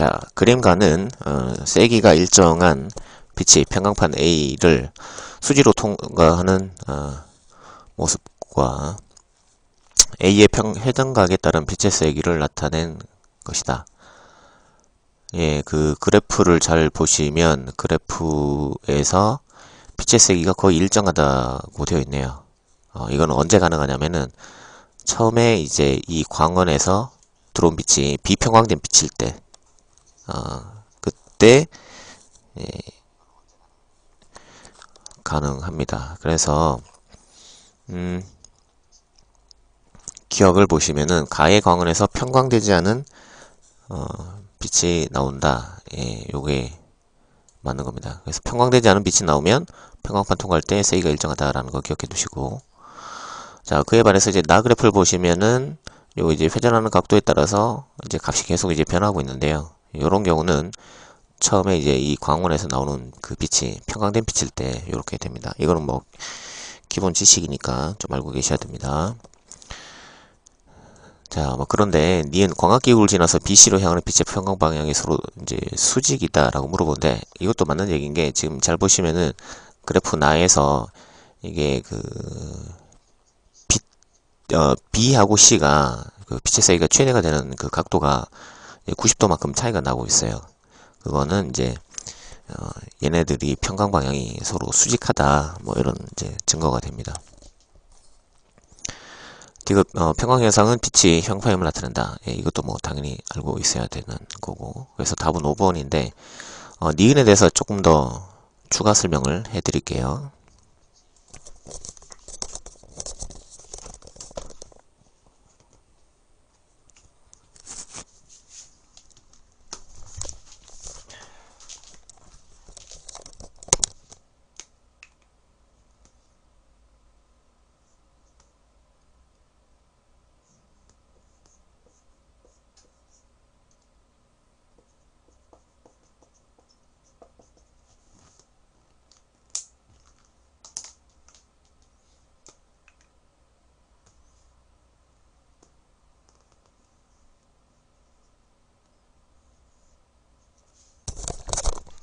자, 그림과는 세기가 일정한 빛이 평광판 A를 수지로 통과하는 모습과 A의 회전각에 따른 빛의 세기를 나타낸 것이다. 예, 그 그래프를 잘 보시면 그래프에서 빛의 세기가 거의 일정하다고 되어 있네요. 이건 언제 가능하냐면은 처음에 이제 이 광원에서 들어온 빛이 비평광된 빛일 때, 그때 예, 가능합니다. 그래서 기억을 보시면은 가해 광원에서 평광되지 않은 빛이 나온다. 예, 요게 맞는 겁니다. 그래서 평광되지 않은 빛이 나오면 평광판 통과할 때 세기가 일정하다라는 거 기억해 두시고, 자, 그에 반해서 이제 나 그래프를 보시면은 요 이제 회전하는 각도에 따라서 이제 값이 계속 이제 변하고 있는데요. 요런 경우는 처음에 이제 이 광원에서 나오는 그 빛이 평광된 빛일 때 요렇게 됩니다. 이거는 뭐 기본 지식이니까 좀 알고 계셔야 됩니다. 자, 뭐 그런데 니은 광학기울을 지나서 BC로 향하는 빛의 평광 방향이 서로 이제 수직이다라고 물어보는데, 이것도 맞는 얘기인 게 지금 잘 보시면은 그래프 나에서 이게 그 B하고 C가 그 빛의 세기가 최대가 되는 그 각도가 90도만큼 차이가 나고 있어요. 그거는 이제 얘네들이 평광 방향이 서로 수직하다, 뭐 이런 이제 증거가 됩니다. 디귿 평광 현상은 빛이 형파임을 나타낸다. 예, 이것도 뭐 당연히 알고 있어야 되는 거고. 그래서 답은 5번인데 니은에 대해서 조금 더 추가 설명을 해드릴게요.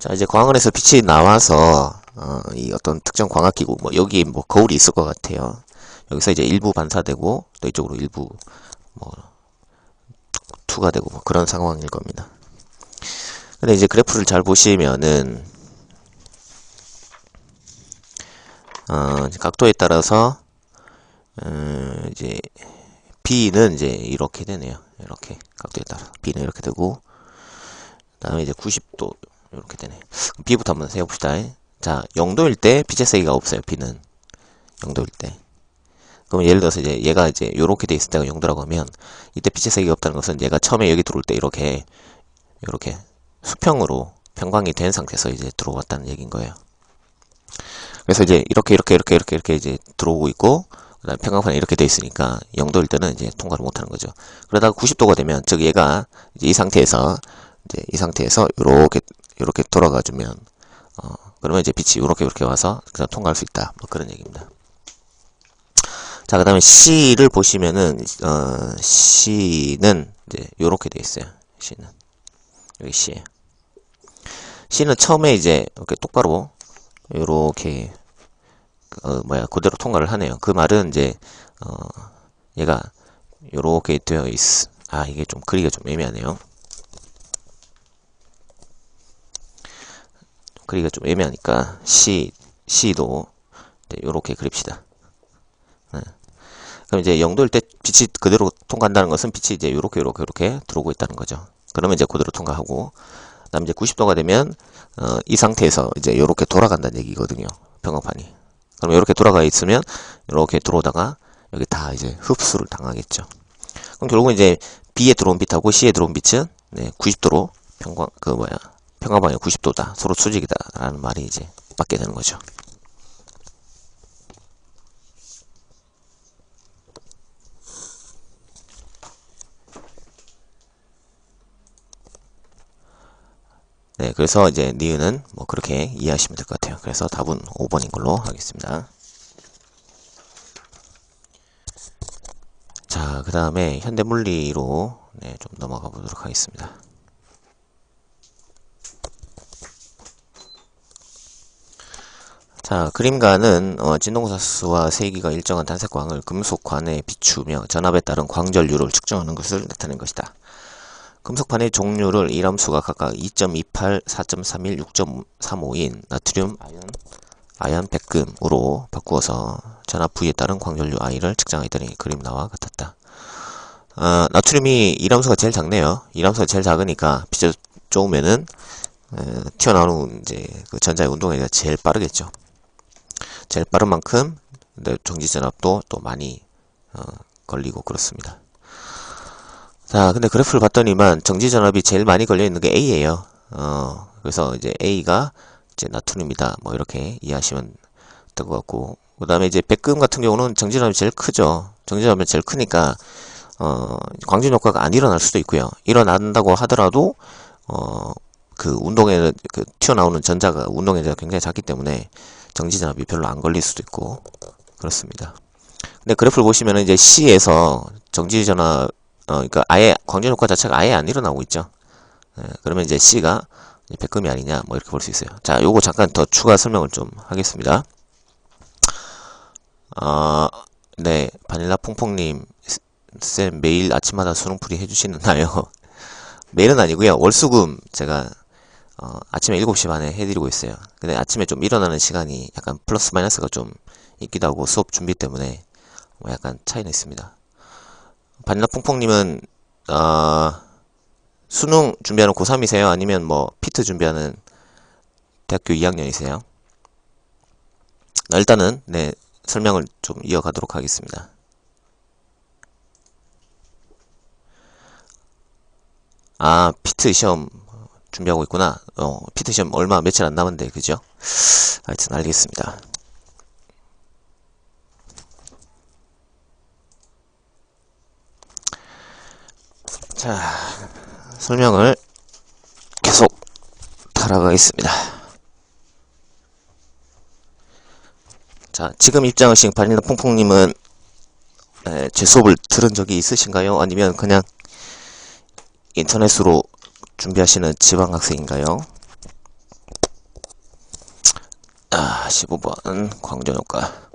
자, 이제 광원에서 빛이 나와서 이 어떤 특정 광학기구, 뭐 여기 뭐 거울이 있을 것 같아요. 여기서 이제 일부 반사되고 또 이쪽으로 일부 뭐 투가 되고 뭐 그런 상황일 겁니다. 근데 이제 그래프를 잘 보시면은 각도에 따라서 이제 B는 이제 이렇게 되네요. 이렇게 각도에 따라 B는 이렇게 되고, 그다음에 이제 90도 이렇게 되네. B부터 한번 세워봅시다. 자, 0도일 때 빛의 세기가 없어요. B는 0도일 때. 그럼 예를 들어서 이제 얘가 이제 요렇게 돼 있을 때가 0도라고 하면 이때 빛의 세기가 없다는 것은 얘가 처음에 여기 들어올 때 이렇게 수평으로 평광이 된 상태에서 이제 들어왔다는 얘기인 거예요. 그래서 이제 이렇게 이제 들어오고 있고, 그다음에 평광판이 이렇게 돼 있으니까 0도일 때는 이제 통과를 못 하는 거죠. 그러다가 90도가 되면, 즉 얘가 이제 이 상태에서 이렇게 돌아가 주면 그러면 이제 빛이 이렇게 와서 그냥 통과할 수 있다. 뭐 그런 얘기입니다. 자, 그 다음에 C를 보시면은 C는 이제 요렇게 돼 있어요. C는 여기 C에요. C는 처음에 이제 이렇게 똑바로 요렇게 그대로 통과를 하네요. 그 말은 이제 얘가 요렇게 되어 이게 좀 그리기가 좀 애매하네요. 그리기가 좀 애매하니까 C도 요렇게 그립시다. 네. 그럼 이제 0도일 때 빛이 그대로 통과한다는 것은 빛이 이제 요렇게 들어오고 있다는 거죠. 그러면 이제 그대로 통과하고, 그다음 이제 90도가 되면 이 상태에서 이제 요렇게 돌아간다는 얘기거든요. 평광판이. 그럼 요렇게 돌아가 있으면 요렇게 들어오다가 여기 다 이제 흡수를 당하겠죠. 그럼 결국은 이제 B에 들어온 빛하고 C에 들어온 빛은 90도로 평광방이 90도다. 서로 수직이다. 라는 말이 이제 맞게 되는 거죠. 네, 그래서 이제 니은은 뭐 그렇게 이해하시면 될 것 같아요. 그래서 답은 5번인 걸로 하겠습니다. 자, 그 다음에 현대물리로 좀 넘어가 보도록 하겠습니다. 자, 그림가는 진동사수와 세기가 일정한 단색광을 금속관에 비추며 전압에 따른 광전류를 측정하는 것을 나타낸 것이다. 금속판의 종류를 이람수가 각각 2.28, 4.31, 6.35인 나트륨, 아연, 백금으로 바꾸어서 전압 V에 따른 광전류 I를 측정하였더니 그림 나와 같았다. 나트륨이 이람수가 제일 작네요. 이람수가 제일 작으니까 빛이 좋으면은 튀어나오는 이제 그 전자의 운동에가 제일 빠르겠죠. 제일 빠른 만큼 정지전압도 또 많이 걸리고 그렇습니다. 자, 근데 그래프를 봤더니만 정지전압이 제일 많이 걸려있는 게 A예요. 그래서 이제 A가 이제 나트륨이다. 뭐 이렇게 이해하시면 될 것 같고, 그 다음에 이제 백금 같은 경우는 정지전압이 제일 크죠. 정지전압이 제일 크니까 광전 효과가 안 일어날 수도 있고요. 일어난다고 하더라도 그 운동에 그 튀어나오는 전자가 운동에너지가 굉장히 작기 때문에 정지전압이 별로 안 걸릴 수도 있고 그렇습니다. 근데 그래프를 보시면은 이제 C에서 정지전압 그러니까 아예 광전 효과 자체가 아예 안 일어나고 있죠. 그러면 이제 C가 백금이 아니냐 뭐 이렇게 볼 수 있어요. 자, 요거 잠깐 더 추가 설명을 좀 하겠습니다. 네, 바닐라 퐁퐁님 쌤 매일 아침마다 수능풀이 해주시나요? 매일은 아니고요. 월수금 제가 아침에 7시 반에 해드리고 있어요. 근데 아침에 좀 일어나는 시간이 약간 플러스 마이너스가 좀 있기도 하고 수업 준비 때문에 뭐 약간 차이는 있습니다. 바닐라 퐁퐁님은 수능 준비하는 고3이세요? 아니면 뭐 피트 준비하는 대학교 2학년이세요? 일단은 네, 설명을 좀 이어가도록 하겠습니다. 피트 시험 준비하고 있구나. 피트 시험 얼마 며칠 안 남았는데, 그죠? 하여튼 알겠습니다. 자, 설명을 계속 달아가겠습니다. 자, 지금 입장하신 바닐라 퐁퐁님은 제 수업을 들은 적이 있으신가요? 아니면 그냥 인터넷으로 준비하시는 지방학생인가요? 15번 광전효과.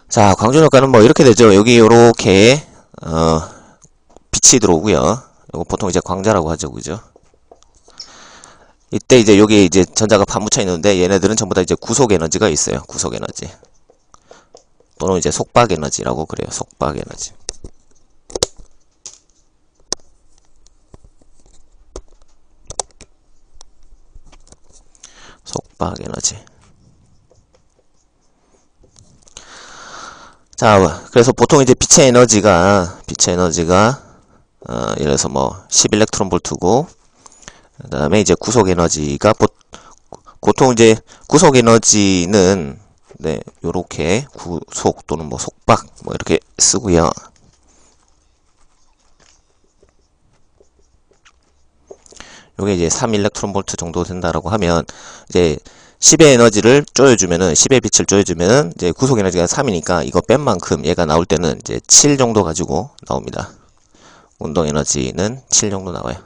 자, 광전효과는 뭐 이렇게 되죠. 여기 요렇게 빛이 들어오고요. 요거 보통 이제 광자라고 하죠, 그죠? 이때 이제 여기 이제 전자가 반묻혀 있는데 얘네들은 전부 다 이제 구속 에너지가 있어요. 구속 에너지. 또는 이제 속박 에너지라고 그래요. 속박 에너지. 속박 에너지. 자, 그래서 보통 이제 빛의 에너지가 예를 들어서 뭐 10일렉트론 볼트고, 그 다음에 이제 구속 에너지가 보통 이제 구속 에너지는 네, 요렇게 구속 또는 뭐 속박 뭐 이렇게 쓰고요. 요게 이제 3일렉트론 볼트 정도 된다라고 하면 이제 10의 에너지를 쪼여주면은 10의 빛을 쪼여주면은 이제 구속 에너지가 3이니까 이거 뺀 만큼 얘가 나올 때는 이제 7 정도 가지고 나옵니다. 운동 에너지는 7 정도 나와요.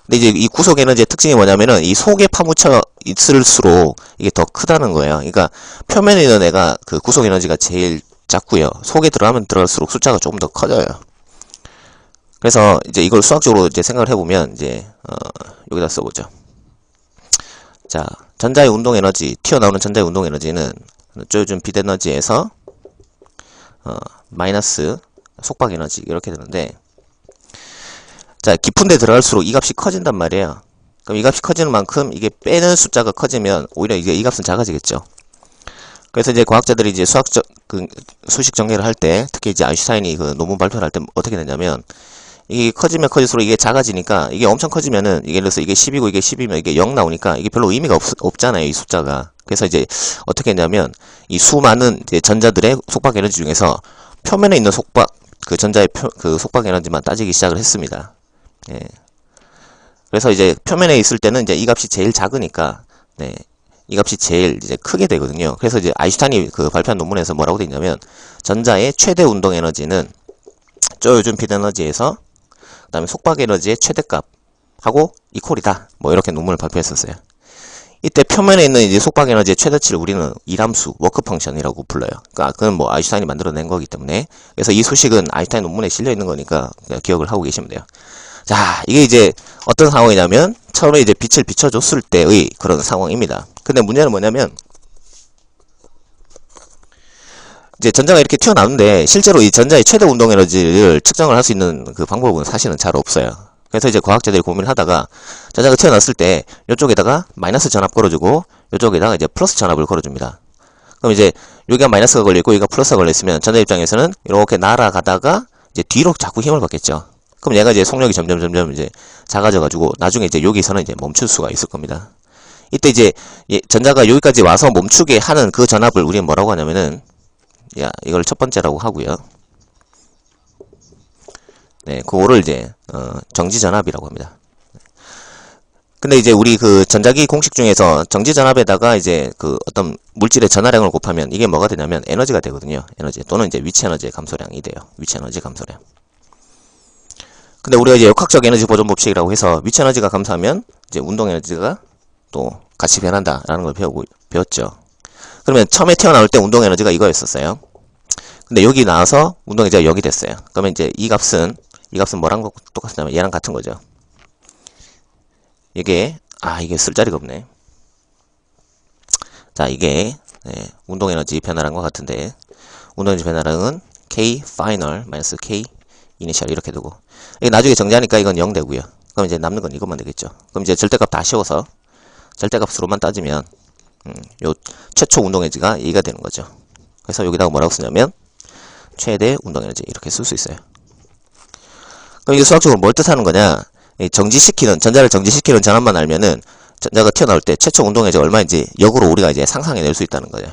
근데 이제 이 구속 에너지의 특징이 뭐냐면은 이 속에 파묻혀 있을수록 이게 더 크다는 거예요. 그러니까 표면에 있는 애가 그 구속 에너지가 제일 작고요. 속에 들어가면 들어갈수록 숫자가 조금 더 커져요. 그래서 이제 이걸 수학적으로 이제 생각을 해보면 이제 여기다 써보죠. 자, 전자의 운동 에너지, 튀어나오는 전자의 운동 에너지는 쪼여준 빛 에너지에서 마이너스 속박 에너지 이렇게 되는데, 자, 깊은 데 들어갈수록 이 값이 커진단 말이에요. 그럼 이 값이 커지는 만큼 이게 빼는 숫자가 커지면 오히려 이게 이 값은 작아지겠죠. 그래서 이제 과학자들이 이제 수식 정리를 할 때, 특히 이제 아인슈타인이 그 논문 발표를 할 때 어떻게 되냐면, 이게 커지면 커질수록 이게 작아지니까, 이게 엄청 커지면은, 예를 들어서 이게 10이고 이게 10이면 이게 0 나오니까, 이게 별로 의미가 없잖아요, 이 숫자가. 그래서 이제 어떻게 했냐면, 이 수많은 이제 전자들의 속박 에너지 중에서 표면에 있는 그 전자의 그 속박 에너지만 따지기 시작을 했습니다. 예. 그래서 이제 표면에 있을 때는 이제 이 값이 제일 작으니까, 네. 이 값이 제일 이제 크게 되거든요. 그래서 이제 아인슈타인이 그 발표한 논문에서 뭐라고 돼 있냐면, 전자의 최대 운동 에너지는 쪼여준 빛 에너지에서, 그 다음에 속박 에너지의 최대값, 하고 이퀄이다. 뭐 이렇게 논문을 발표했었어요. 이때 표면에 있는 이제 속박 에너지의 최대치를 우리는 이람수, 워크 펑션이라고 불러요. 그러니까 그건 뭐 아인슈타인이 만들어낸 거기 때문에. 그래서 이 소식은 아인슈타인 논문에 실려 있는 거니까 기억을 하고 계시면 돼요. 자, 이게 이제 어떤 상황이냐면 처음에 이제 빛을 비춰줬을 때의 그런 상황입니다. 근데 문제는 뭐냐면 이제 전자가 이렇게 튀어나오는데 실제로 이 전자의 최대 운동 에너지를 측정을 할 수 있는 그 방법은 사실은 잘 없어요. 그래서 이제 과학자들이 고민을 하다가 전자가 튀어나왔을 때 이쪽에다가 마이너스 전압 걸어주고 이쪽에다가 이제 플러스 전압을 걸어줍니다. 그럼 이제 여기가 마이너스가 걸려있고 여기가 플러스가 걸려있으면 전자 입장에서는 이렇게 날아가다가 이제 뒤로 자꾸 힘을 받겠죠. 그럼 얘가 이제 속력이 점점 이제 작아져가지고 나중에 이제 여기서는 이제 멈출 수가 있을 겁니다. 이때 이제 전자가 여기까지 와서 멈추게 하는 그 전압을 우리는 뭐라고 하냐면은 이걸 첫 번째라고 하고요. 네, 그거를 이제 정지전압이라고 합니다. 근데 이제 우리 그 전자기 공식 중에서 정지전압에다가 이제 그 어떤 물질의 전하량을 곱하면 이게 뭐가 되냐면 에너지가 되거든요. 에너지 또는 이제 위치 에너지의 감소량이 돼요. 위치 에너지 감소량. 근데 우리가 이제 역학적 에너지 보존 법칙이라고 해서 위치 에너지가 감소하면 이제 운동 에너지가 또 같이 변한다라는 걸 배웠죠. 그러면 처음에 튀어나올 때 운동 에너지가 이거였었어요. 근데 여기 나와서 운동 에너지가 여기 됐어요. 그러면 이제 이 값은 뭐랑 똑같냐면 얘랑 같은 거죠. 이게 쓸 자리가 없네. 자, 이게 운동 에너지 변화량과 같은데 운동 에너지 변화량은 K final 마이너스 K 이니셜 이렇게 되고 이게 나중에 정지하니까 이건 0 되고요. 그럼 이제 남는 건 이것만 되겠죠. 그럼 이제 절대값 다 씌워서 절대값으로만 따지면 요 최초 운동 에너지가 2가 되는 거죠. 그래서 여기다가 뭐라고 쓰냐면 최대 운동 에너지 이렇게 쓸 수 있어요. 그럼 이게 수학적으로 뭘 뜻하는 거냐? 전자를 정지시키는 전압만 알면은 전자가 튀어나올 때 최초 운동 에너지가 얼마인지 역으로 우리가 이제 상상해낼 수 있다는 거예요.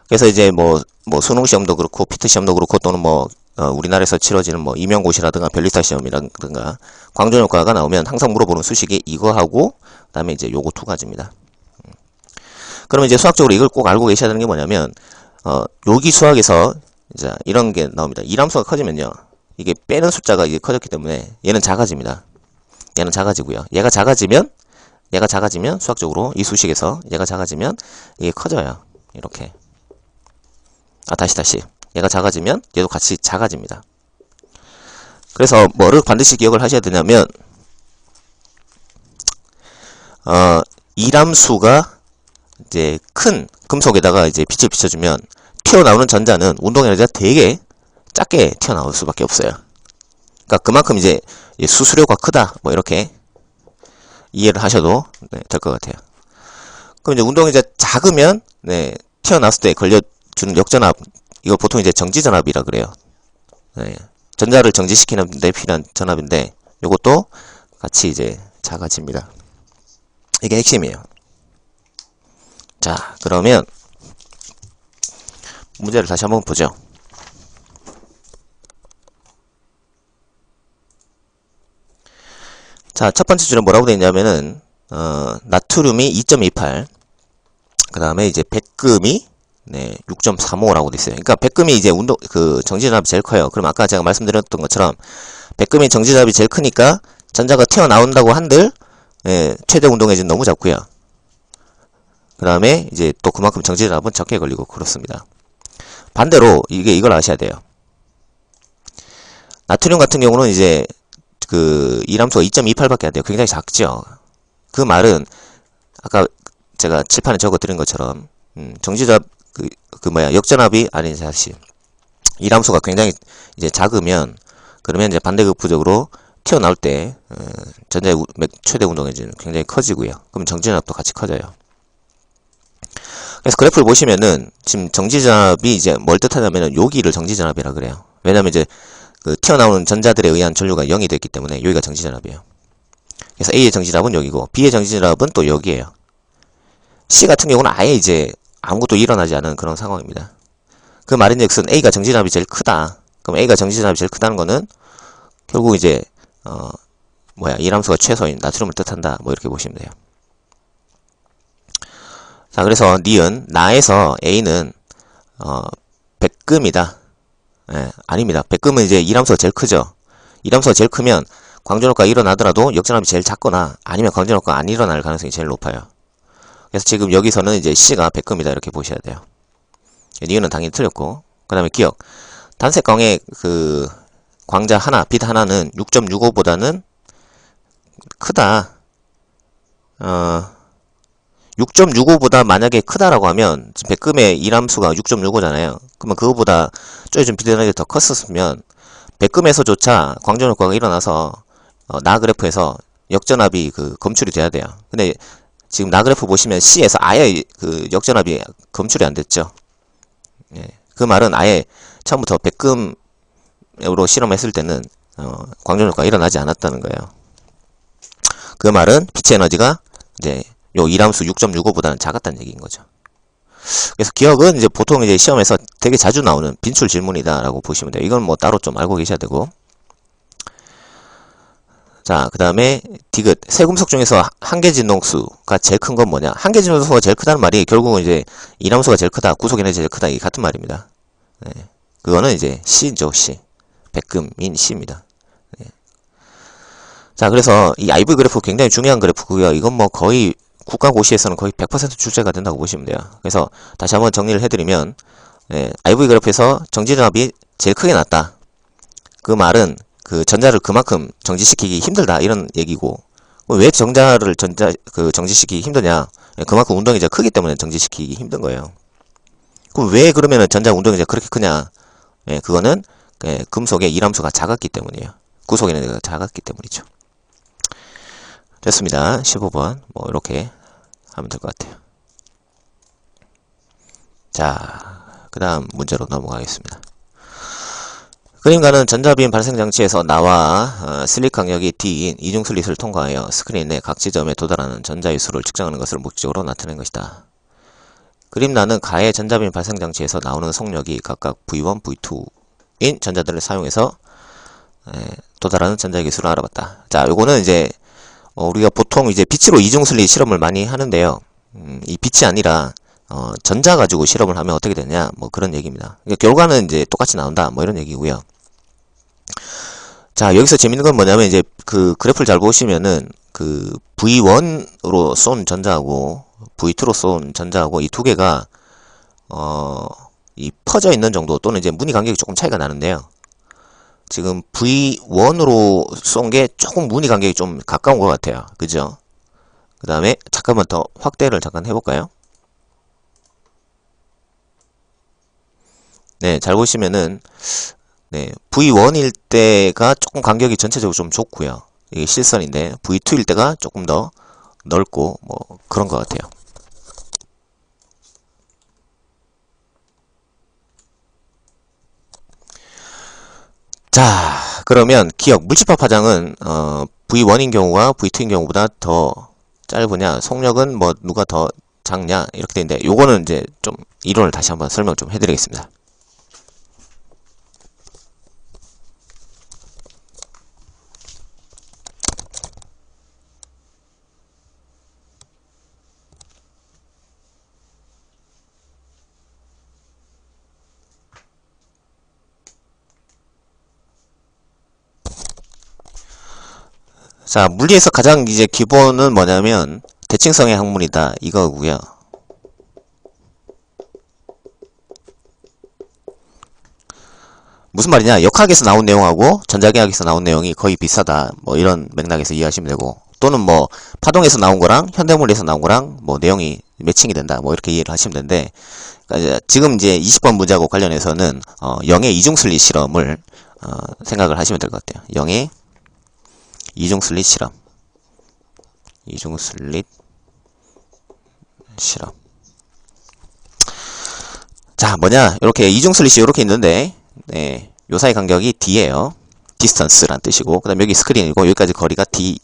그래서 이제 뭐 수능 시험도 그렇고 피트 시험도 그렇고 또는 우리나라에서 치러지는 임용고시라든가 변리사 시험이라든가 광존 효과가 나오면 항상 물어보는 수식이 이거하고 그다음에 이제 요거 두 가지입니다. 그러면 이제 수학적으로 이걸 꼭 알고 계셔야 되는 게 뭐냐면 여기 수학에서 이제 이런 게 나옵니다. 이람수가 커지면요. 이게 빼는 숫자가 이게 커졌기 때문에 얘는 작아집니다. 얘는 작아지고요. 얘가 작아지면 수학적으로 이 수식에서 얘가 작아지면 이게 커져요. 이렇게. 다시. 얘가 작아지면 얘도 같이 작아집니다. 그래서 뭐를 반드시 기억을 하셔야 되냐면 이람수가 이제 큰 금속에다가 이제 빛을 비춰주면 튀어나오는 전자는 운동 에너지가 되게 작게 튀어나올 수밖에 없어요. 그러니까 그만큼 이제 수수료가 크다 뭐 이렇게 이해를 하셔도 될 것 같아요. 그럼 이제 운동 에너지가 작으면 튀어나왔을 때 걸려주는 역전압 이거 보통 이제 정지전압이라 그래요. 전자를 정지시키는 데 필요한 전압인데 요것도 같이 이제 작아집니다. 이게 핵심이에요. 자, 그러면 문제를 다시 한번 보죠. 자, 첫 번째 줄에 뭐라고 되어 있냐면은 나트륨이 2.28, 그 다음에 이제 백금이 6.35라고 돼 있어요. 그러니까 백금이 이제 정지전압이 제일 커요. 그럼 아까 제가 말씀드렸던 것처럼 백금이 정지전압이 제일 크니까 전자가 튀어나온다고 한들 최대 운동에너지는 너무 작고요. 그 다음에 이제 또 그만큼 정지전압은 적게 걸리고 그렇습니다. 반대로 이걸 아셔야 돼요. 나트륨 같은 경우는 이제 이람수가 2.28밖에 안 돼요. 굉장히 작죠. 그 말은 아까 제가 칠판에 적어드린 것처럼 정지전압 역전압이 아닌 사실 이람수가 굉장히 이제 작으면 그러면 이제 반대급부적으로 튀어나올 때 전자의 최대 운동 에너지는 굉장히 커지고요. 그럼 정지전압도 같이 커져요. 그래서 그래프를 보시면은 지금 정지전압이 이제 뭘 뜻하냐면은 여기를 정지전압이라 그래요. 왜냐면 이제 튀어나오는 전자들에 의한 전류가 0이 됐기 때문에 여기가 정지전압이에요. 그래서 A의 정지전압은 여기고 B의 정지전압은 또 여기에요. C 같은 경우는 아예 이제 아무것도 일어나지 않은 그런 상황입니다. 그 말인즉슨 A가 정지전압이 제일 크다. 그럼 A가 정지전압이 제일 크다는 거는 결국 이제 이람수가 최소인 나트륨을 뜻한다. 뭐 이렇게 보시면 돼요. 자, 그래서 나에서 A는 백금이다. 아닙니다. 백금은 이제 이람수가 제일 크죠. 이람수가 제일 크면 광전효과가 일어나더라도 역전압이 제일 작거나 아니면 광전효과가 안 일어날 가능성이 제일 높아요. 그래서 지금 여기서는 이제 C가 100금이다 이렇게 보셔야 돼요. 이거는 당연히 틀렸고, 그 다음에 기억. 단색광의 그 광자 하나, 빛 하나는 6.65보다는 크다. 6.65보다 만약에 크다라고 하면 지금 백금의 일함수가 6.65잖아요. 그러면 그거보다 좀 비대하게 더 컸었으면 백금에서조차 광전효과가 일어나서 나그래프에서 역전압이 그 검출이 돼야 돼요. 근데 지금 나그래프 보시면 C에서 아예 그 역전압이 검출이 안 됐죠. 예. 그 말은 아예 처음부터 백금으로 실험했을 때는 광전효과가 일어나지 않았다는 거예요. 그 말은 빛의 에너지가 이제 요 일함수 6.65보다는 작았다는 얘기인 거죠. 그래서 기억은 이제 보통 이제 시험에서 되게 자주 나오는 빈출 질문이다라고 보시면 돼요. 이건 뭐 따로 좀 알고 계셔야 되고. 자, 그 다음에 디귿. 새금속 중에서 한계진동수가 제일 큰 건 뭐냐? 한계진동수가 제일 크다는 말이 결국은 이제 일함수가 제일 크다, 구속에너지 제일 크다, 이게 같은 말입니다. 네. 그거는 이제 C죠, C. 백금인 C입니다. 네. 자, 그래서 이 IV 그래프 굉장히 중요한 그래프고요. 이건 뭐 거의 국가고시에서는 거의 100% 출제가 된다고 보시면 돼요. 그래서 다시 한번 정리를 해드리면, 예, IV 그래프에서 정지전압이 제일 크게 났다. 그 말은 그 전자를 그만큼 정지시키기 힘들다 이런 얘기고, 왜 전자를 정지시키기 힘드냐? 예, 그만큼 운동이자 크기 때문에 정지시키기 힘든 거예요. 그럼 왜 그러면은 전자 운동이자 그렇게 크냐? 예, 그거는 예, 금속의 일함수가 작았기 때문이에요. 구속 에너지가 작았기 때문이죠. 됐습니다. 15번 뭐 이렇게 하면 될 것 같아요. 자, 그 다음 문제로 넘어가겠습니다. 그림과는 전자비임 발생 장치에서 나와 슬릿 강력이 D인 이중 슬릿을 통과하여 스크린 내 각 지점에 도달하는 전자의 수를 측정하는 것을 목적으로 나타낸 것이다. 그림란은 가해 전자비임 발생 장치에서 나오는 속력이 각각 V1, V2인 전자들을 사용해서 도달하는 전자의 기술을 알아봤다. 자, 요거는 이제 우리가 보통 이제 빛으로 이중 슬릿 실험을 많이 하는데요. 이 빛이 아니라 전자 가지고 실험을 하면 어떻게 되냐, 뭐 그런 얘기입니다. 그러니까 결과는 이제 똑같이 나온다, 뭐 이런 얘기고요. 자, 여기서 재밌는 건 뭐냐면 이제 그 그래프를 잘 보시면은 그 V1으로 쏜 전자하고 V2로 쏜 전자하고 이 두 개가 이 퍼져 있는 정도 또는 이제 무늬 간격이 조금 차이가 나는데요. 지금 V1으로 쏜 게 조금 무늬 간격이 좀 가까운 것 같아요. 그죠? 그 다음에 잠깐만 더 확대를 잠깐 해볼까요? 네, 잘 보시면은 네, V1일 때가 조금 간격이 전체적으로 좀 좁고요. 이게 실선인데 V2일 때가 조금 더 넓고 뭐 그런 것 같아요. 자, 그러면 기억 물집합 파장은 V1인 경우가 V2인 경우보다 더 짧으냐, 속력은 뭐 누가 더 작냐 이렇게 되는데 요거는 이제 좀 이론을 다시 한번 설명 좀 해드리겠습니다. 자, 물리에서 가장 이제 기본은 뭐냐면 대칭성의 학문이다 이거고요. 무슨 말이냐, 역학에서 나온 내용하고 전자계학에서 나온 내용이 거의 비슷하다, 뭐 이런 맥락에서 이해하시면 되고, 또는 뭐 파동에서 나온 거랑 현대물리에서 나온 거랑 뭐 내용이 매칭이 된다, 뭐 이렇게 이해를 하시면 되는데, 그러니까 지금 이제 20번 문제하고 관련해서는 영의 이중 슬릿 실험을 생각을 하시면 될 것 같아요. 영의 이중 슬릿 실험. 이중 슬릿 실험. 자, 뭐냐? 이렇게 이중 슬릿이 이렇게 있는데, 네, 요 사이 간격이 D예요. 디스턴스란 뜻이고, 그 다음에 여기 스크린이고, 여기까지 거리가 D,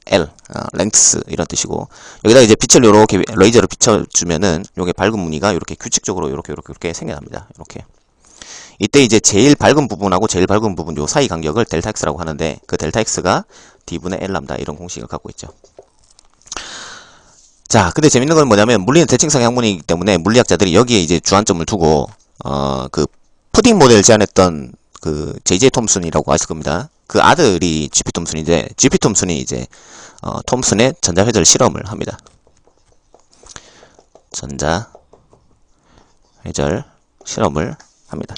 L, 렌스 이런 뜻이고, 여기다 이제 빛을 요렇게 레이저로 비춰주면은 요게 밝은 무늬가 이렇게 규칙적으로 이렇게 생겨납니다. 이렇게. 이때 이제 제일 밝은 부분하고 제일 밝은 부분 요 사이 간격을 델타 X라고 하는데, 그 델타 X가 D분의 L 람다 이런 공식을 갖고 있죠. 자, 근데 재밌는 건 뭐냐면 물리는 대칭성의 학문이기 때문에 물리학자들이 여기에 이제 주안점을 두고 그 푸딩 모델 제안했던 그 J.J. 톰슨이라고 아실 겁니다. 그 아들이 GP 톰슨인데, GP 톰슨이 이제 톰슨의 전자회절 실험을 합니다. 전자회절 실험을 합니다.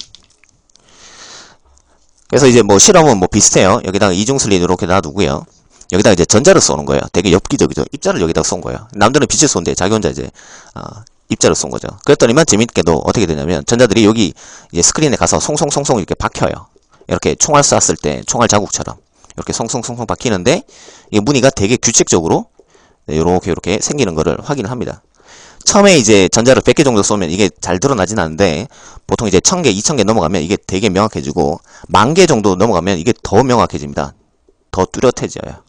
그래서 이제 뭐 실험은 뭐 비슷해요. 여기다가 이중슬릿 이렇게 놔두고요. 여기다가 이제 전자를 쏘는 거예요. 되게 엽기적이죠. 입자를 여기다가 쏜 거예요. 남들은 빛을 쏘는데 자기 혼자 이제 입자를 쏜 거죠. 그랬더니만 재밌게도 어떻게 되냐면 전자들이 여기 이제 스크린에 가서 송송송송 이렇게 박혀요. 이렇게 총알 쐈을 때 총알 자국처럼 이렇게 송송송송 박히는데 이 무늬가 되게 규칙적으로 요렇게 생기는 거를 확인을 합니다. 처음에 이제 전자를 100개 정도 쏘면 이게 잘 드러나진 않는데 보통 이제 1000개, 2000개 넘어가면 이게 되게 명확해지고 10,000개 정도 넘어가면 이게 더 명확해집니다. 더 뚜렷해져요.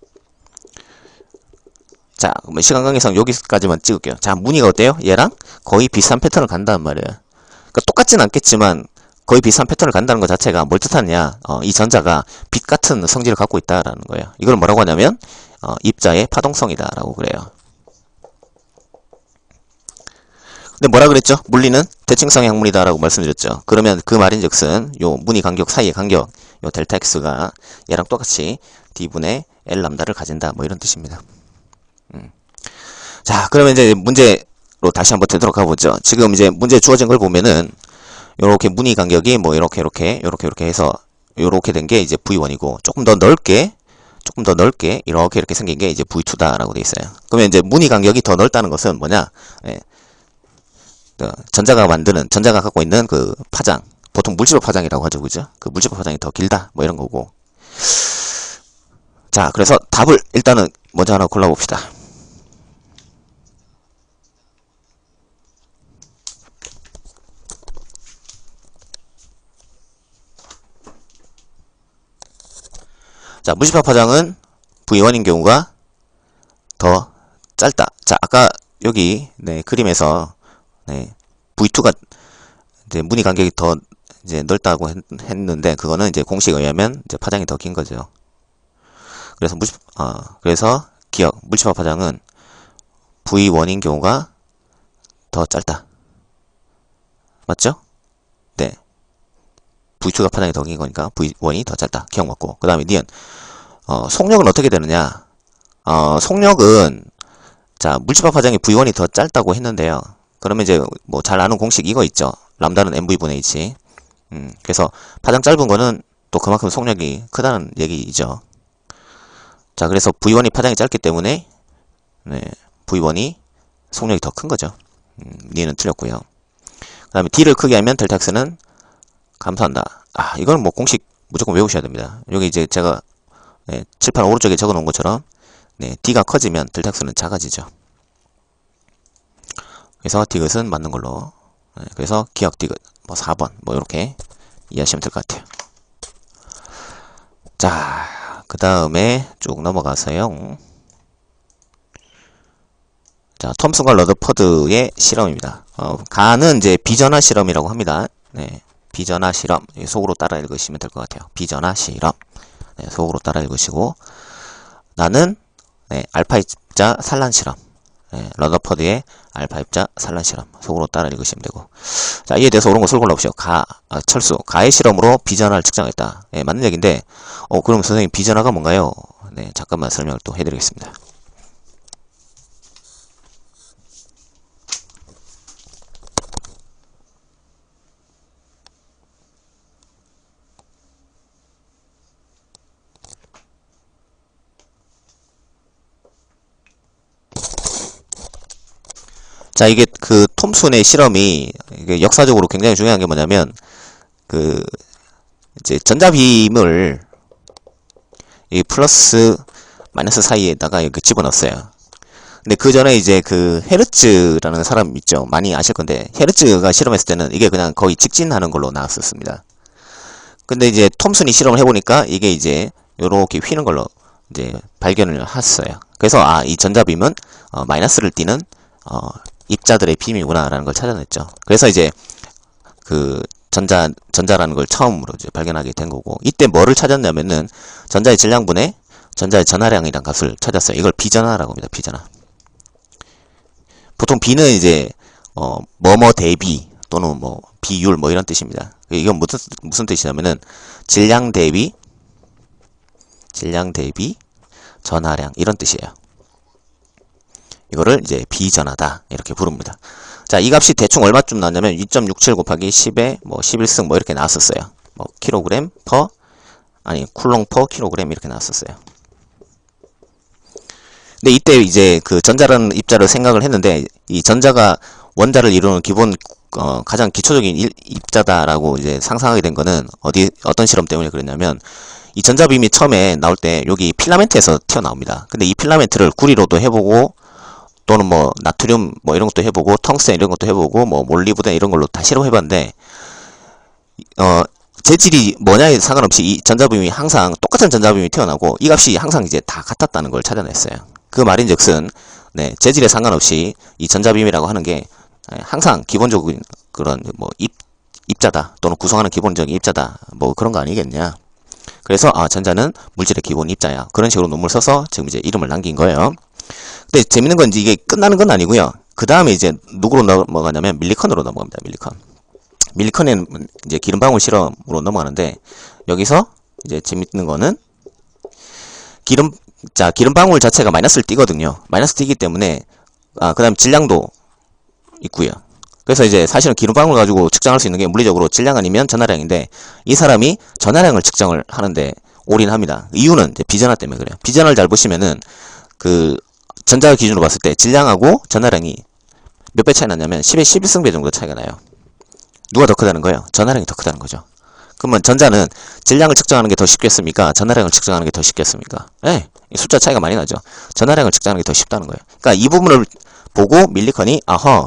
자, 시간 관계상 여기까지만 찍을게요. 자, 무늬가 어때요? 얘랑 거의 비슷한 패턴을 간단 말이에요. 그러니까 똑같진 않겠지만 거의 비슷한 패턴을 간다는 것 자체가 뭘 뜻하느냐? 이 전자가 빛 같은 성질을 갖고 있다라는 거예요. 이걸 뭐라고 하냐면 입자의 파동성이다라고 그래요. 근데 뭐라 그랬죠? 물리는 대칭성의 학문이다라고 말씀드렸죠. 그러면 그 말인즉슨 요 무늬 간격 사이의 간격 요 델타 x가 얘랑 똑같이 d분의 L 람다를 가진다 뭐 이런 뜻입니다. 자, 그러면 이제 문제로 다시 한번 되도록 가보죠. 지금 이제 문제 주어진 걸 보면은 요렇게 무늬 간격이 뭐 이렇게 해서 요렇게 된 게 이제 V1이고 조금 더 넓게 이렇게 생긴 게 이제 V2다라고 돼 있어요. 그러면 이제 무늬 간격이 더 넓다는 것은 뭐냐? 예. 전자가 갖고 있는 그 파장, 보통 물집합 파장이라고 하죠, 그죠? 그 물집합 파장이 더 길다, 뭐 이런 거고. 자, 그래서 답을 일단은 먼저 하나 골라봅시다. 자, 물집합 파장은 V1인 경우가 더 짧다. 자, 아까 여기 그림에서 V2가 이제 무늬 간격이 더 이제 넓다고 했는데 그거는 이제 공식에 의하면 이제 파장이 더 긴 거죠. 그래서 물집합 파장은 V1인 경우가 더 짧다. 맞죠? 네. V2가 파장이 더 긴 거니까 V1이 더 짧다. 기억 맞고. 그 다음에 니은 속력은 어떻게 되느냐? 속력은 자, 물집합 파장이 V1이 더 짧다고 했는데요. 그러면 이제 뭐 잘 아는 공식 이거 있죠. 람다는 mv분의 h. 그래서 파장 짧은 거는 또 그만큼 속력이 크다는 얘기죠. 자, 그래서 V1이 파장이 짧기 때문에 V1이 속력이 더 큰 거죠. 니는 틀렸고요. 그 다음에 D를 크게 하면 델타 X는 감소한다. 아, 이건 뭐 공식 무조건 외우셔야 됩니다. 여기 이제 제가 칠판 오른쪽에 적어 놓은 것처럼 D가 커지면 델타 X는 작아지죠. 그래서 디귿은 맞는 걸로. 그래서 기억 디귿 뭐 4번 뭐 이렇게 이해하시면 될 것 같아요. 자, 그 다음에 쭉 넘어가서요. 자, 톰슨과 러더퍼드의 실험입니다. 가는 이제 비전화 실험이라고 합니다. 비전화 실험 속으로 따라 읽으시면 될 것 같아요. 비전화 실험 속으로 따라 읽으시고 나는 알파 입자 산란 실험. 러더퍼드의 알파 입자 산란 실험 속으로 따라 읽으시면 되고. 자, 이에 대해서 옳은 것을 골라보시오. 철수 가의 실험으로 비전화를 측정했다. 맞는 얘기인데 그럼 선생님 비전화가 뭔가요? 잠깐만 설명을 또 해드리겠습니다. 자, 이게 그 톰슨의 실험이 이게 역사적으로 굉장히 중요한 게 뭐냐면 이제 전자빔을 이 플러스 마이너스 사이에다가 이렇게 집어넣었어요. 근데 그 전에 이제 그 헤르츠라는 사람 있죠. 많이 아실 건데 헤르츠가 실험했을 때는 이게 그냥 거의 직진하는 걸로 나왔었습니다. 근데 이제 톰슨이 실험을 해보니까 이게 이제 요렇게 휘는 걸로 이제 발견을 했어요. 그래서 이 전자빔은 마이너스를 띠는 입자들의 빔이구나 라는 걸 찾아냈죠. 그래서 이제 그 전자라는 걸 처음으로 이제 발견하게 된 거고, 이때 뭐를 찾았냐면은 전자의 질량분의 전자의 전하량이란 값을 찾았어요. 이걸 비전하라고 합니다. 비전하. 보통 비는 이제 뭐뭐 대비 또는 뭐 비율 뭐 이런 뜻입니다. 이건 무슨 뜻이냐면은 질량 대비 질량 대비 전하량 이런 뜻이에요. 이거를 이제 비전하다 이렇게 부릅니다. 자, 이 값이 대충 얼마쯤 나왔냐면 2.67 곱하기 10에 뭐 11승 뭐 이렇게 나왔었어요. 뭐 킬로그램 퍼 아니 쿨롱 퍼 킬로그램 이렇게 나왔었어요. 근데 이때 이제 그 전자라는 입자를 생각을 했는데 이 전자가 원자를 이루는 기본 가장 기초적인 입자다라고 이제 상상하게 된 거는 어떤 실험 때문에 그랬냐면 이 전자빔이 처음에 나올 때 여기 필라멘트에서 튀어나옵니다. 근데 이 필라멘트를 구리로도 해보고 또는 뭐 나트륨 뭐 이런 것도 해보고 텅스텐 이런 것도 해보고 뭐 몰리브덴 이런 걸로 다 실험해봤는데 재질이 뭐냐에 상관없이 이 전자빔이 항상 똑같은 전자빔이 튀어나오고 이 값이 항상 이제 다 같았다는 걸 찾아냈어요. 그 말인즉슨 네, 재질에 상관없이 이 전자빔이라고 하는 게 항상 기본적인 그런 뭐 입자다 또는 구성하는 기본적인 입자다 뭐 그런 거 아니겠냐. 그래서 전자는 물질의 기본 입자야. 그런 식으로 논문을 써서 지금 이제 이름을 남긴 거예요. 근데 재밌는 건 이게 끝나는 건 아니고요. 그 다음에 이제 누구로 넘어가냐면 밀리컨으로 넘어갑니다. 밀리컨은 이제 기름방울 실험으로 넘어가는데 여기서 이제 재밌는 거는 기름방울 자체가 마이너스를 띄거든요. 마이너스 띄기 때문에 그 다음 질량도 있고요. 그래서 이제 사실은 기름방울 가지고 측정할 수 있는 게 물리적으로 질량 아니면 전하량인데 이 사람이 전하량을 측정을 하는데 올인합니다. 이유는 이제 비전하 때문에 그래요. 비전하를 잘 보시면은 그 전자 기준으로 봤을 때 질량하고 전하량이 몇 배 차이 나냐면 10의 11승배 정도 차이가 나요. 누가 더 크다는 거예요? 전하량이 더 크다는 거죠. 그러면 전자는 질량을 측정하는 게 더 쉽겠습니까? 전하량을 측정하는 게 더 쉽겠습니까? 네, 숫자 차이가 많이 나죠. 전하량을 측정하는 게 더 쉽다는 거예요. 그러니까 이 부분을 보고 밀리컨이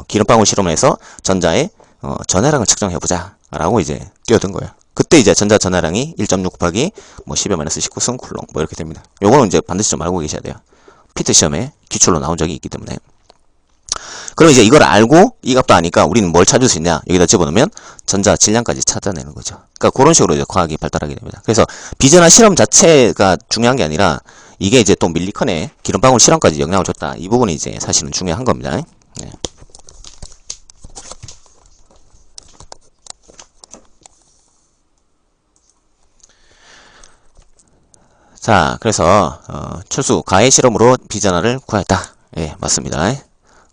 기름방울 실험을 해서 전자의 전하량을 측정해보자 라고 이제 뛰어든 거예요. 그때 이제 전자 전하량이 1.6 곱하기 뭐 10-19승 쿨롱 뭐 이렇게 됩니다. 요거는 이제 반드시 좀 알고 계셔야 돼요. 피트 시험에 기출로 나온 적이 있기 때문에. 그럼 이제 이걸 알고 이 값도 아니까 우리는 뭘 찾을 수 있냐? 여기다 집어넣으면 전자 질량까지 찾아내는 거죠. 그러니까 그런 식으로 이제 과학이 발달하게 됩니다. 그래서 비전하 실험 자체가 중요한 게 아니라 이게 이제 또 밀리컨의 기름방울 실험까지 영향을 줬다. 이 부분이 이제 사실은 중요한 겁니다. 네. 자, 그래서 철수 가해 실험으로 비전하를 구하였다. 예, 맞습니다.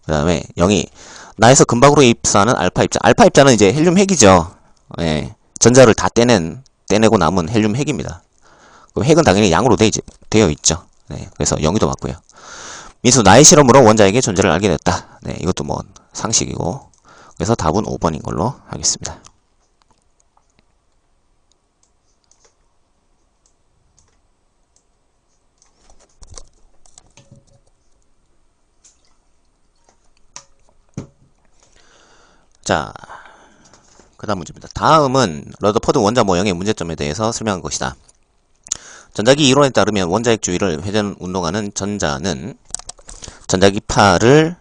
그 다음에 0이 나에서 금방으로 입사하는 알파 입자. 알파 입자는 이제 헬륨 핵이죠. 예, 전자를 다 떼내고 남은 헬륨 핵입니다. 그 핵은 당연히 양으로 되어 있죠. 네, 그래서 0이도 맞고요. 민수 나의 실험으로 원자에게 존재를 알게 됐다. 네, 이것도 뭐 상식이고. 그래서 답은 5번인 걸로 하겠습니다. 자, 그 다음 문제입니다. 다음은 러더퍼드 원자 모형의 문제점에 대해서 설명한 것이다. 전자기 이론에 따르면 원자핵 주위를 회전 운동하는 전자는 전자기파를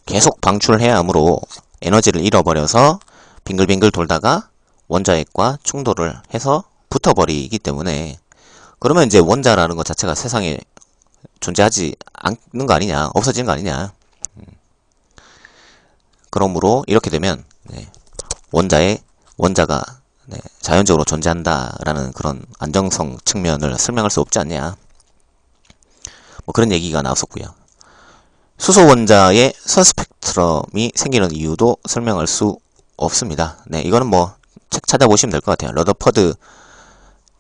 계속 방출해야 하므로 에너지를 잃어버려서 빙글빙글 돌다가 원자핵과 충돌을 해서 붙어버리기 때문에 그러면 이제 원자라는 것 자체가 세상에 존재하지 않는 거 아니냐, 없어지는 거 아니냐. 그러므로 이렇게 되면 원자가 자연적으로 존재한다라는 그런 안정성 측면을 설명할 수 없지 않냐. 뭐 그런 얘기가 나왔었고요. 수소 원자의 선스펙트럼이 생기는 이유도 설명할 수 없습니다. 네, 이거는 뭐 책 찾아보시면 될 것 같아요. 러더퍼드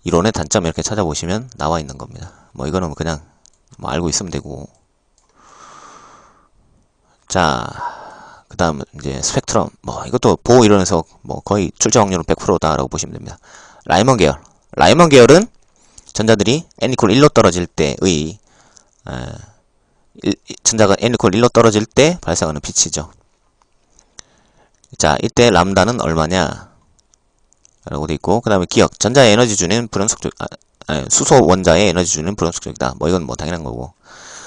이론의 단점 이렇게 찾아보시면 나와 있는 겁니다. 뭐 이거는 그냥 뭐 알고 있으면 되고. 자, 그 다음 이제 스펙트럼 뭐 이것도 보호 이론에서 뭐 거의 출제 확률은 100%다라고 보시면 됩니다. 라이먼 계열은 전자들이 n=1로 떨어질 때의 전자가 n=1로 떨어질 때 발생하는 빛이죠. 자, 이때 람다는 얼마냐 라고 돼 있고, 그 다음에 기억, 전자의 에너지 주는 불연속적 수소 원자의 에너지 주는 불연속적이다. 뭐 이건 뭐 당연한 거고.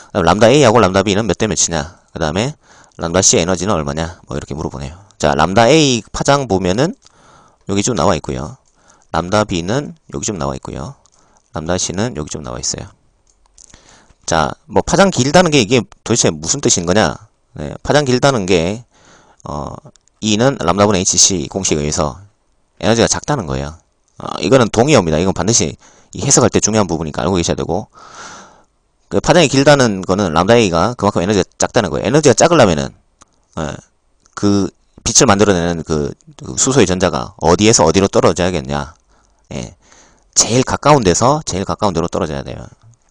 그다음 람다 A하고 람다 B는 몇 대 몇이냐. 그 다음에 람다 C 에너지는 얼마냐. 뭐 이렇게 물어보네요. 자, 람다 A 파장 보면은 여기 좀 나와 있고요. 람다 B는 여기 좀 나와 있고요. 람다 C는 여기 좀 나와 있어요. 자, 뭐 파장 길다는 게 이게 도대체 무슨 뜻인 거냐? 네, 파장 길다는 게 E는 람다분의 HC 공식에 의해서 에너지가 작다는 거예요. 이거는 동의어입니다. 이건 반드시 이 해석할 때 중요한 부분이니까 알고 계셔야 되고, 그 파장이 길다는 거는 람다 A가 그만큼 에너지가 작다는 거예요. 에너지가 작으려면은, 그 빛을 만들어내는 그 수소의 전자가 어디에서 어디로 떨어져야겠냐. 예. 제일 가까운 데서 제일 가까운 데로 떨어져야 돼요.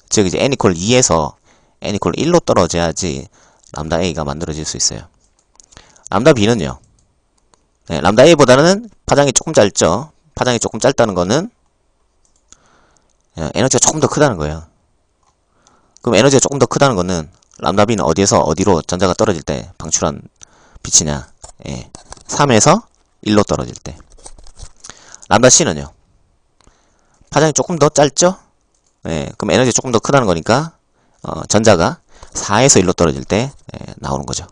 즉 이제 n equal 2에서 n equal 1로 떨어져야지 람다 A가 만들어질 수 있어요. 람다 B는요. 네, 람다 A보다는 파장이 조금 짧죠. 파장이 조금 짧다는 거는 에너지가 조금 더 크다는 거예요. 그럼 에너지가 조금 더 크다는 거는 람다 B는 어디에서 어디로 전자가 떨어질 때 방출한 빛이냐. 3에서 1로 떨어질 때. 람다 C는요. 파장이 조금 더 짧죠? 그럼 에너지가 조금 더 크다는 거니까 전자가 4에서 1로 떨어질 때 나오는 거죠.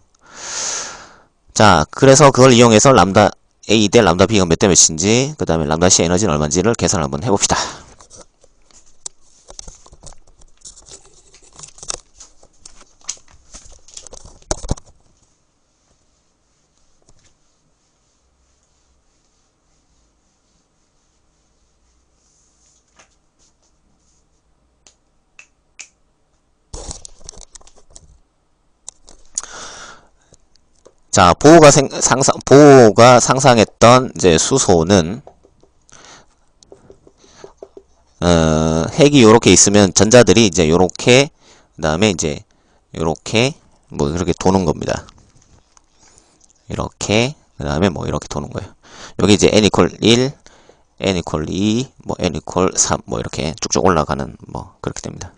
자, 그래서 그걸 이용해서 람다 A 대 람다 B가 몇 대 몇인지, 그 다음에 람다 C 에너지는 얼마인지를 계산을 한번 해봅시다. 자, 보호가 상상했던 이제 수소는 핵이 요렇게 있으면 전자들이 이제 요렇게, 그 다음에 이제 요렇게 뭐 이렇게 도는 겁니다. 이렇게, 그 다음에 뭐 이렇게 도는 거예요. 여기 이제 n equal 1, n equal 2, 뭐 n equal 3, 뭐 이렇게 쭉쭉 올라가는 뭐 그렇게 됩니다.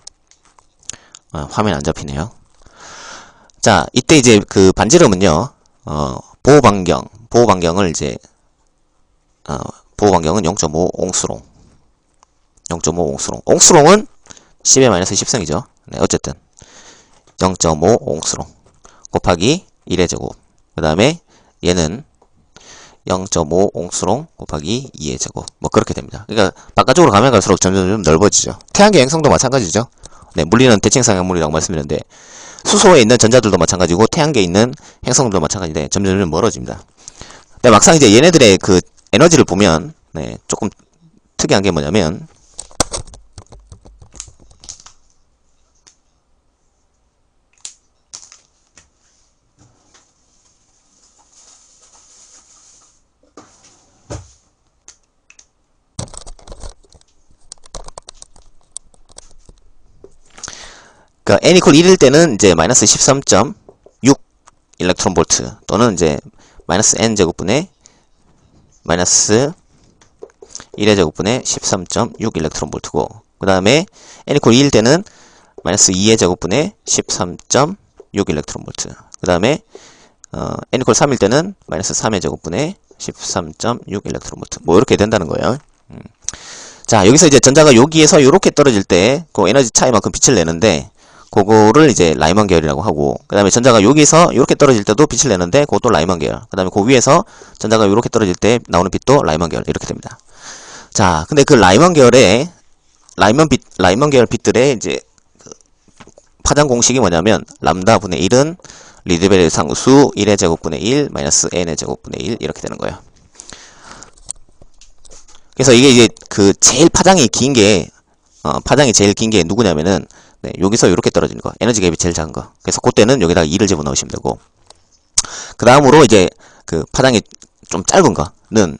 화면 안 잡히네요. 자, 이때 이제 그 반지름은요. 보호반경을 이제, 보호반경은 0.5옹스롱. 0.5옹스롱. 옹스롱은 10의 -10승이죠. 네, 어쨌든. 0.5옹스롱. 곱하기 1의 제곱. 그 다음에 얘는 0.5옹스롱 곱하기 2의 제곱. 뭐 그렇게 됩니다. 그러니까 바깥쪽으로 가면 갈수록 점점 넓어지죠. 태양계 행성도 마찬가지죠. 네, 물리는 대칭상향물이라고 말씀드렸는데, 수소에 있는 전자들도 마찬가지고 태양계에 있는 행성들도 마찬가지인데 점점 멀어집니다. 근데 막상 이제 얘네들의 그 에너지를 보면 조금 특이한 게 뭐냐면 그러니까 n equal 1일 때는 이제 마이너스 13.6 일렉트론 볼트 또는 이제 마이너스 n 제곱분의 마이너스 1의 제곱분의 13.6 일렉트론 볼트고, 그 다음에 n equal 2일 때는 마이너스 2의 제곱분의 13.6 일렉트론 볼트. 그 다음에 n equal 3일 때는 마이너스 3의 제곱분의 13.6 일렉트론 볼트. 뭐 이렇게 된다는 거예요. 자, 여기서 이제 전자가 여기에서 이렇게 떨어질 때 그 에너지 차이만큼 빛을 내는데 그거를 이제 라이먼 계열이라고 하고, 그 다음에 전자가 여기서 이렇게 떨어질 때도 빛을 내는데 그것도 라이먼 계열. 그 다음에 그 위에서 전자가 이렇게 떨어질 때 나오는 빛도 라이먼 계열. 이렇게 됩니다. 자, 근데 그 라이먼 계열의 라이먼 계열 빛들의 이제 그 파장 공식이 뭐냐면 람다 분의 1은 리드벨의 상수 1의 제곱분의 1 마이너스 n의 제곱분의 1 이렇게 되는 거예요. 그래서 이게 이제 그 제일 파장이 긴 게 제일 긴 게 누구냐면은 여기서 이렇게 떨어지는 거. 에너지 갭이 제일 작은 거. 그래서 그때는 여기다가 2를 집어넣으시면 되고, 그 다음으로 이제 그 파장이 좀 짧은 거는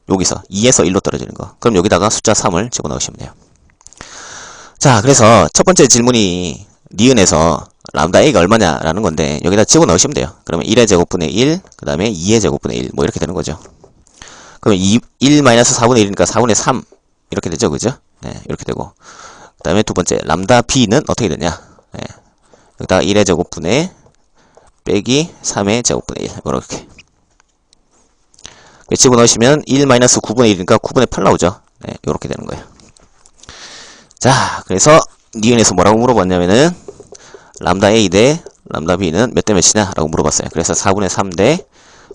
여기서 2에서 1로 떨어지는 거. 그럼 여기다가 숫자 3을 집어넣으시면 돼요. 자, 그래서 첫 번째 질문이 니은에서 람다 A가 얼마냐라는 건데 여기다 집어넣으시면 돼요. 그러면 1의 제곱분의 1, 그 다음에 2의 제곱분의 1, 뭐 이렇게 되는 거죠. 그러면 1-4분의 1이니까 4분의 3 이렇게 되죠. 그죠? 네, 이렇게 되고, 그 다음에 두 번째 람다 B는 어떻게 되냐. 여기다가 1의 제곱분의 빼기 3의 제곱분의 1 이렇게 집어넣으시면 1-9분의 1이니까 9분의 8 나오죠. 네, 이렇게 되는 거예요. 자, 그래서 니은에서 뭐라고 물어봤냐면은 람다 A 대 람다 B는 몇 대 몇이냐 라고 물어봤어요. 그래서 4분의 3 대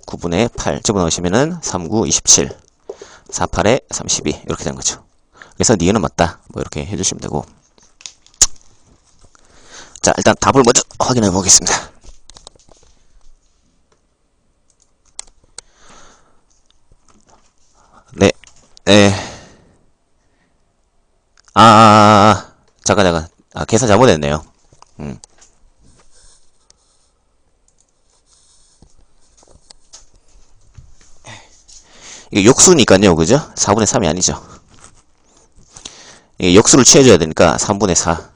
9분의 8 집어넣으시면은 3, 9, 27 4, 8에 32 이렇게 된 거죠. 그래서 니은은 맞다 뭐 이렇게 해주시면 되고, 자, 일단 답을 먼저 확인해 보겠습니다. 네, 에, 잠깐. 계산 잘못했네요. 이게 역수니까요, 그죠? 4분의 3이 아니죠. 이게 역수를 취해줘야 되니까 3분의 4.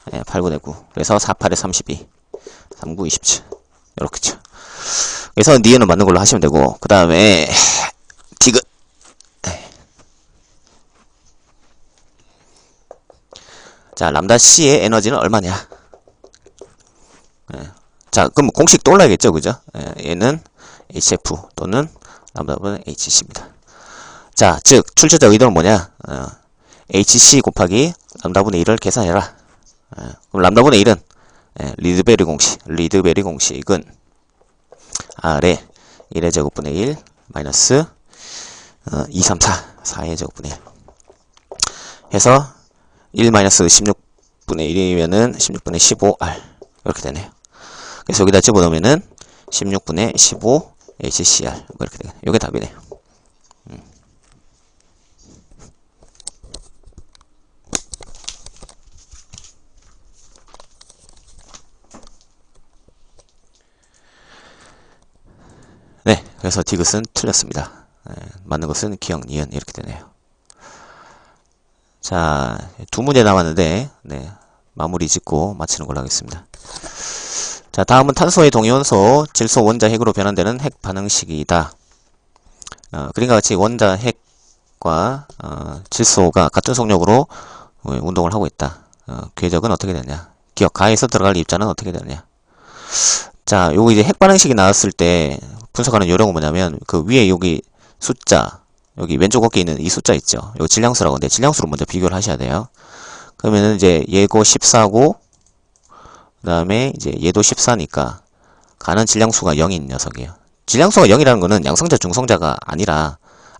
8분의 9. 그래서 4, 8에 32. 3, 9, 27. 이렇게죠. 그래서 니은은 맞는 걸로 하시면 되고, 그 다음에, 디귿. 자, 람다 C의 에너지는 얼마냐? 자, 그럼 공식 떠올라야겠죠, 그죠? 얘는 HF 또는 람다분의 HC입니다. 자, 즉, 출제자 의도는 뭐냐? HC 곱하기 람다분의 1을 계산해라. 그럼 람다분의 1은 리드베리 공식은 아래 1의 제곱분의 1 마이너스 2, 3, 4 4의 제곱분의 1 해서 1 마이너스 16분의 1이면은 16분의 15R 이렇게 되네요. 그래서 여기다 집어넣으면은 16분의 15 HCR 뭐 이렇게 되겠네요. 이게 답이네요. 네, 그래서 디귿은 틀렸습니다. 맞는 것은 기억, 니은 이렇게 되네요. 자, 두 문제 남았는데 마무리 짓고 마치는 걸로 하겠습니다. 자, 다음은 탄소의 동위원소, 질소, 원자, 핵으로 변환되는 핵 반응식이다. 그림과 같이 원자, 핵과 질소가 같은 속력으로 운동을 하고 있다. 궤적은 어떻게 되냐? 기억, 가에서 들어갈 입자는 어떻게 되느냐? 자, 요거 이제 핵 반응식이 나왔을 때 분석하는 요령은 뭐냐면 그 위에 여기 숫자, 여기 왼쪽 어깨에 있는 이 숫자 있죠? 이거 질량수라고 하는데 질량수로 먼저 비교를 하셔야 돼요. 그러면은 이제 얘고 14고 그 다음에 이제 얘도 14니까 가는 질량수가 0인 녀석이에요. 질량수가 0이라는 거는 양성자, 중성자가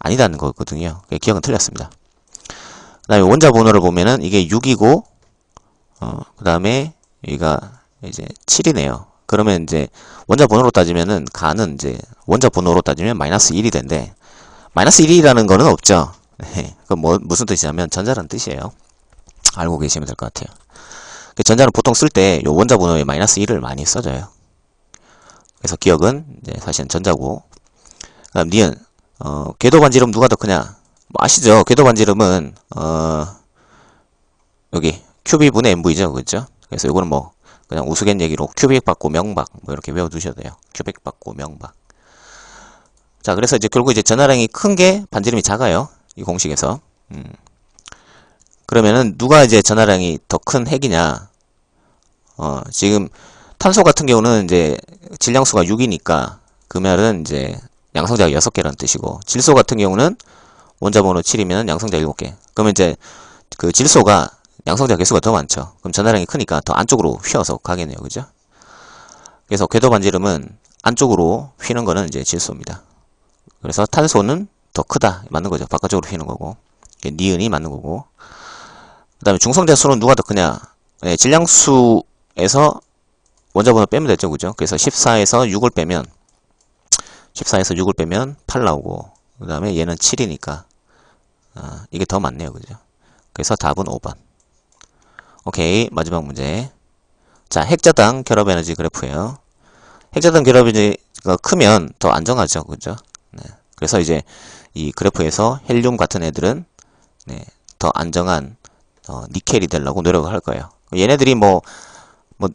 아니다는 거거든요. 기억은 틀렸습니다. 그 다음에 원자 번호를 보면은 이게 6이고 그 다음에 여기가 이제 7이네요. 그러면 이제 원자 번호로 따지면은 가는 이제 원자 번호로 따지면 마이너스 1이 된대. 마이너스 1이라는 거는 없죠. 그건 무슨 뜻이냐면 전자라는 뜻이에요. 알고 계시면 될 것 같아요. 전자는 보통 쓸 때 요 원자 번호에 마이너스 1을 많이 써줘요. 그래서 기억은 이제 사실은 전자고. 그다음 니은 궤도 반지름 누가 더 크냐? 뭐 아시죠? 궤도 반지름은 여기 QB 분의 MV죠, 그렇죠? 그래서 요거는 뭐 그냥 우스갯 얘기로 큐빅 받고 명박 뭐 이렇게 외워두셔도 돼요. 큐빅 받고 명박. 자, 그래서 이제 결국 이제 전하량이 큰 게 반지름이 작아요. 이 공식에서. 그러면은 누가 이제 전하량이 더 큰 핵이냐? 지금 탄소 같은 경우는 이제 질량수가 6이니까 그 말은 이제 양성자가 6개라는 뜻이고, 질소 같은 경우는 원자 번호 7이면 양성자 7개. 그러면 이제 그 질소가 양성자 개수가 더 많죠. 그럼 전하량이 크니까 더 안쪽으로 휘어서 가겠네요. 그죠? 그래서 궤도 반지름은 안쪽으로 휘는 거는 이제 질소입니다. 그래서 탄소는 더 크다. 맞는 거죠. 바깥쪽으로 휘는 거고. 니은이 맞는 거고. 그 다음에 중성자 수는 누가 더 크냐? 질량수에서 원자 번호 빼면 되죠. 그죠? 그래서 14에서 6을 빼면 8 나오고, 그 다음에 얘는 7이니까 이게 더 많네요. 그죠? 그래서 답은 5번. 오케이, 마지막 문제. 자, 핵자당 결합에너지 그래프예요. 핵자당 결합에너지가 크면 더 안정하죠. 그죠? 네. 그래서 이제 이 그래프에서 헬륨 같은 애들은 더 안정한 니켈이 되려고 노력을 할 거예요. 얘네들이 뭐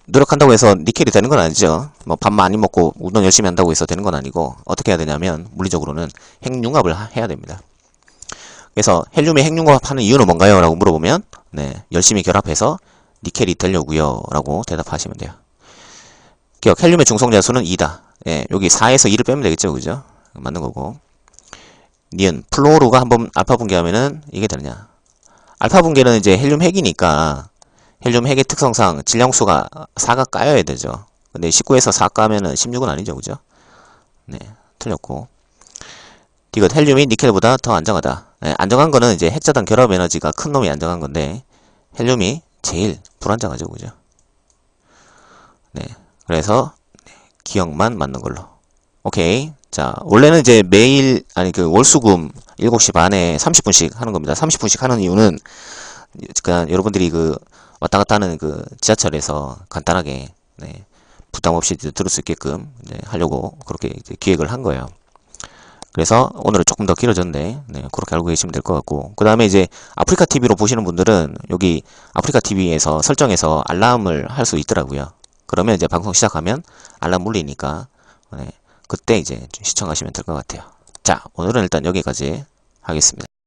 노력한다고 해서 니켈이 되는 건 아니죠. 뭐 밥 많이 먹고 운동 열심히 한다고 해서 되는 건 아니고, 어떻게 해야 되냐면 물리적으로는 핵융합을 해야 됩니다. 그래서 헬륨의 핵융합하는 이유는 뭔가요? 라고 물어보면 열심히 결합해서 니켈이 되려고요 라고 대답하시면 돼요. 기억, 헬륨의 중성자 수는 2다. 여기 4에서 2를 빼면 되겠죠. 그죠? 맞는 거고. 니은, 플로루가 한번 알파 분계하면은 이게 되느냐? 알파 분계는 이제 헬륨 핵이니까 헬륨 핵의 특성상 질량수가 4가 까여야 되죠. 근데 19에서 4 까면은 16은 아니죠. 그죠? 네, 틀렸고. 디귿, 헬륨이 니켈보다 더 안정하다. 안정한 거는 이제 핵자당 결합 에너지가 큰 놈이 안정한 건데, 헬륨이 제일 불안정하죠. 그죠? 네. 그래서 기억만 맞는 걸로. 오케이. 자, 원래는 이제 매일, 아니, 그, 월수금 7시 반에 30분씩 하는 겁니다. 30분씩 하는 이유는, 그냥 여러분들이 그, 왔다 갔다 하는 그, 지하철에서 간단하게, 네, 부담 없이 이제 들을 수 있게끔, 이제 하려고 그렇게 이제 기획을 한 거예요. 그래서 오늘은 조금 더 길어졌는데, 네, 그렇게 알고 계시면 될 것 같고. 그 다음에 이제 아프리카 TV로 보시는 분들은 여기 아프리카 TV에서 설정해서 알람을 할 수 있더라고요. 그러면 이제 방송 시작하면 알람 울리니까, 네, 그때 이제 시청하시면 될 것 같아요. 자, 오늘은 일단 여기까지 하겠습니다.